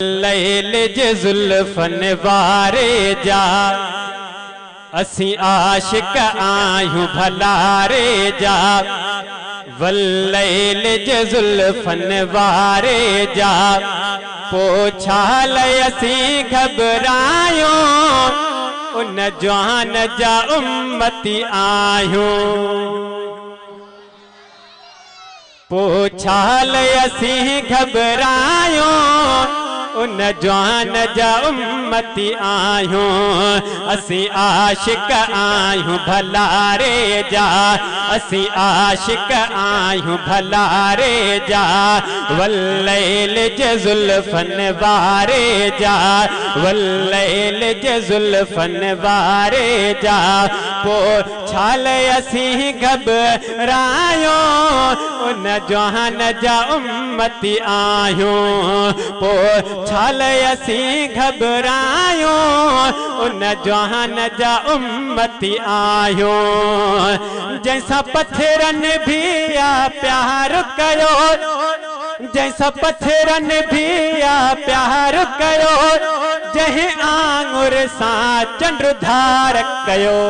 लैल जे जुल्फन वारे जा असी आशिक आयूं भलारे जा। वल्लैल जे जुल्फन वारे जा पोछाल असी घबरायूं उन जवान जा उम्मती आयूं। पोछाल असी घबरायूं उन जवान जा उम्मती आयूं। असी आशिक आयूं भलारे जा असी आशिक आयूं भलारे जा। वल्लैल जे जुल्फन वारे जा वल्लैल जे जुल्फन वारे जा पोछाल असी घबरायूं उन जवान जा उम्मती आयूं। पोछाल असी घबरायूं उन जवान जा उम्मती आयूं। जैसा पत्थरन भी आ प्यार कयो जैसा पत्थरन भी आ प्यार कयो जहीं आंगुर सा चंद्र धार कयो।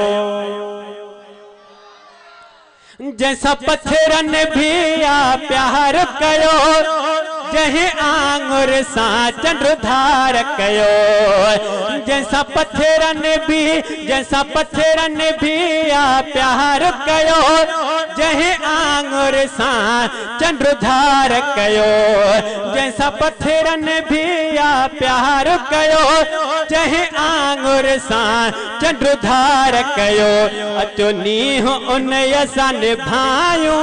जैसा पत्थरन भी आ प्यार कयो जहीं आंगुर सा चंद्र धार कयो। जैसा पत्थरन भी आ प्यार कयो जहीं आंगुर सा चंद्र धार कयो। जैसा पत्थरन भी आ प्यार कयो जहीं आंगुर सा चंद्र धार कयो। अचो नीह उन असां निभायूं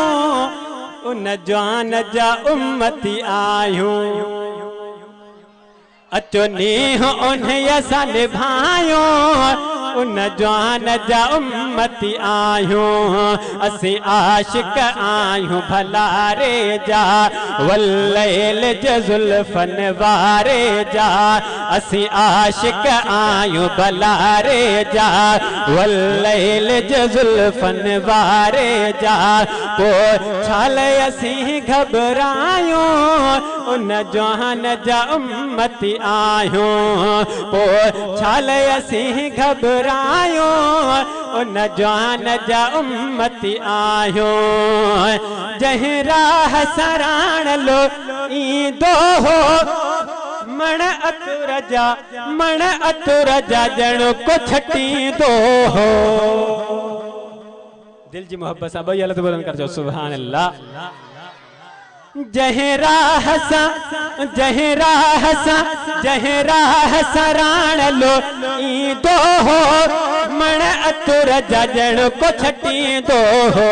उन जवान जा उम्मती आयूं। अचो नीह उन असां निभायूं उन जवान जा उम्मती आयूं। असी आशिक आयूं भलारे जा वल्लैल जे जुल्फन वारे जा। असी आशिक आयूं भलारे जा वल्लैल जे जुल्फन वारे जा पोछाल असी घबरायूं उन जवान जा उम्मती आयूं। पोछाल असी घबरायूं उन जवान जा उम्मती आयूं। जहीं राह सराण लो ईंदो हो मण अतुर जा ॼण को छटींदो हो। दिल जी मोहब्बत सां ॿई हलत बुलंद कर जो सुभान अल्लाह। जहीं राह सराण लो ईंदो हो मण अतुर जा ॼण को छटींदो हो।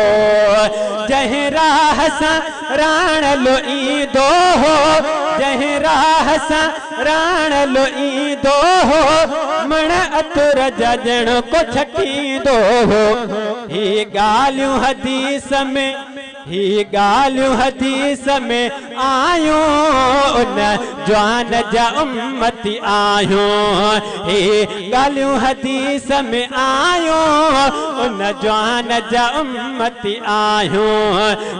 जहीं राह सराण लो ईंदो हो जहीं राह सराण लो ईंदो हो मण अतुर जा ॼण को छटींदो हो। ही ॻाल्हियूं हदीस में आयूं उन जवान जा उम्मती आयूं। ही ॻाल्हियूं हदीस में आयूं उन जवान जा उम्मती आयूं।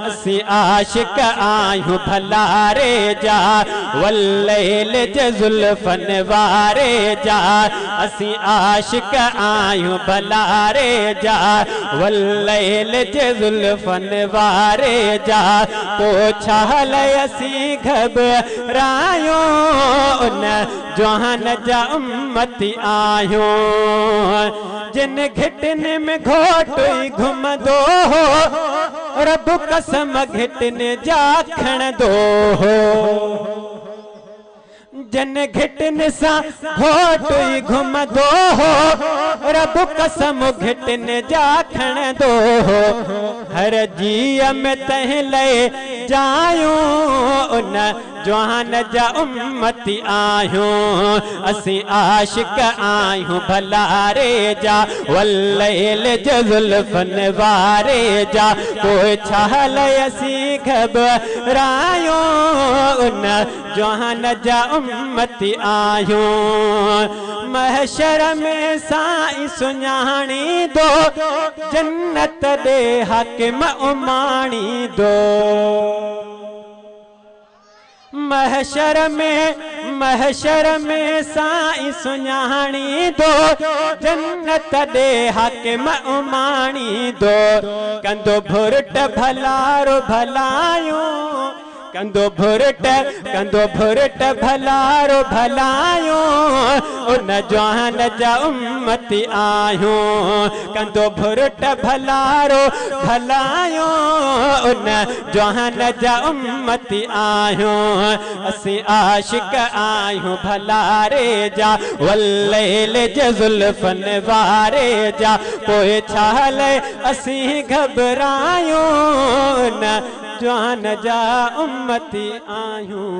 असी आशिक आयूं भलारे जा वल्लैल जे जुल्फन वारे जा। असी आशिक आयूं भलारे जा वल्लैल जे जुल्फन वारे जा पोछाल असी घबरायूं उन जवान जा उम्मती आयूं। जिन घिटन में घोट घुमंदो हो रब कसम घिटन जा खणंदो हो। जिन घिटन सां घोट घुमंदो हो रब कसम घिटन जा खणंदो हो। हर जीअ में तंहिं लए जायूं उन जवान जा उम्मती आयूं। असी आशिक आयूं भलारे जा वल्लैल जे जुल्फन वारे जा पोछाल असी घबरायूं उन जवान जा उम्मती आयूं। महशर में साईं सुञाणी दो जन्नत दे हाकिम उमाणी दो। महशर में महशर में साईं सुञाणी दो जन्नत दे हाकिम उमाणी दो कंदो भुरट भलारो भलायो कंदो भुरट भलारो भलायो उन जहान जा उम्मती आयो कंदो भुरट भलारो भलायो उन जहान जा उम्मती आयो असी आशिक आयो भलारे जा वल्लैल जे जुल्फन वारे जा पोए छाले असी घबरायो न जहान जा उम्मती आयूं।